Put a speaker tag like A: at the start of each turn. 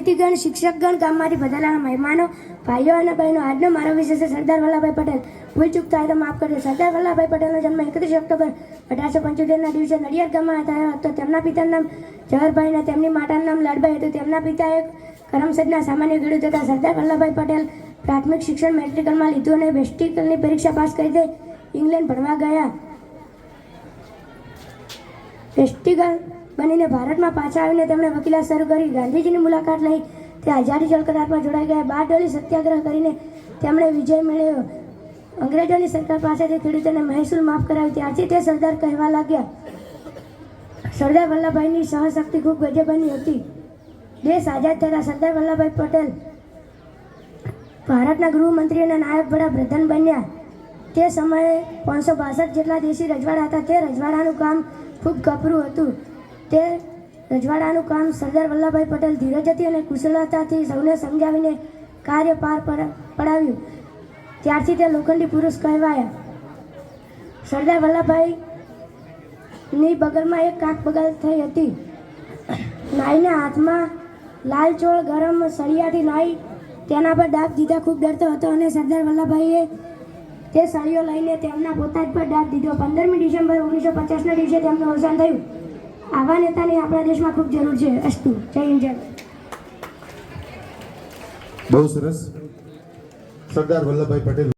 A: અતિથિગણ, શિક્ષકગણ, ગામમાંથી પધારેલા મહેમાનો, ભાઈઓ અને બહેનો, આજનો મારો વિષય છે સરદાર વલ્લભભાઈ પટેલ. ભૂલ ચૂક થાય તો માફ કરજો. સરદાર વલ્લભભાઈ પટેલનો જન્મ 31 ઓક્ટોબર 1875ના દિવસે નડિયાદ ગામમાં થયો હતો. તેમના પિતાનું નામ જવાહરભાઈ અને તેમની માતાનું નામ લાડબાઈ હતું. તેમના પિતા એક કરમસદના સામાન્ય ખેડૂત હતા. સરદાર વલ્લભભાઈ પટેલ પ્રાથમિક શિક્ષણ મેટ્રિકલમાં લીધું અને વેસ્ટિકલની પરીક્ષા પાસ કરી તે ઇંગ્લેન્ડ ભણવા ગયા. વેસ્ટિકલ બનીને ભારતમાં પાછા આવીને તેમણે વકીલાત શરૂ કરી. ગાંધીજીની મુલાકાત લઈ તે આઝાદી ચળવળમાં જોડાઈ ગયા. 12 ડોલી સત્યાગ્રહ કરીને તેમણે વિજય મેળવ્યો. અંગ્રેજોની સરકાર પાસેથી ખેડૂતોને મહેસૂલ માફ કરાવી. ત્યારથી તે સરદાર કહેવા લાગ્યા. સરદાર વલ્લભભાઈની સહશક્તિ ખૂબ ગજબની હતી. દેશ આઝાદ થતાં સરદાર વલ્લભભાઈ પટેલ ભારતના ગૃહમંત્રી અને નાયબ વડાપ્રધાન બન્યા. તે સમયે 562 જેટલા દેશી રજવાડા હતા. તે રજવાડાનું કામ ખૂબ કપરું હતું. તે રજવાડાનું કામ સરદાર વલ્લભભાઈ પટેલ ધીરજથી અને કુશળતાથી સૌને સમજાવીને કાર્ય પાર પડાવ્યું. ત્યારથી તે લોખંડી પુરુષ કહેવાયા. સરદાર વલ્લભભાઈની બગલમાં એક કાક બગલ થઈ હતી. નાઈના હાથમાં લાલ ચોળ ગરમ સળિયાથી નાઈ તેના પર દાગ દીધા. ખૂબ ડરતો હતો અને સરદાર વલ્લભભાઈએ તે સળિયો લઈને તેમના પોતા જ પર દાગ દીધો. 15મી ડિસેમ્બર 1950ના દિવસે તેમનું અવસાન થયું. આવા નેતાની આપણા દેશમાં ખૂબ જરૂર છે. અસ્તુ. જય હિન્દ, જય.
B: બહુ સરસ. સરદાર વલ્લભભાઈ પટેલ.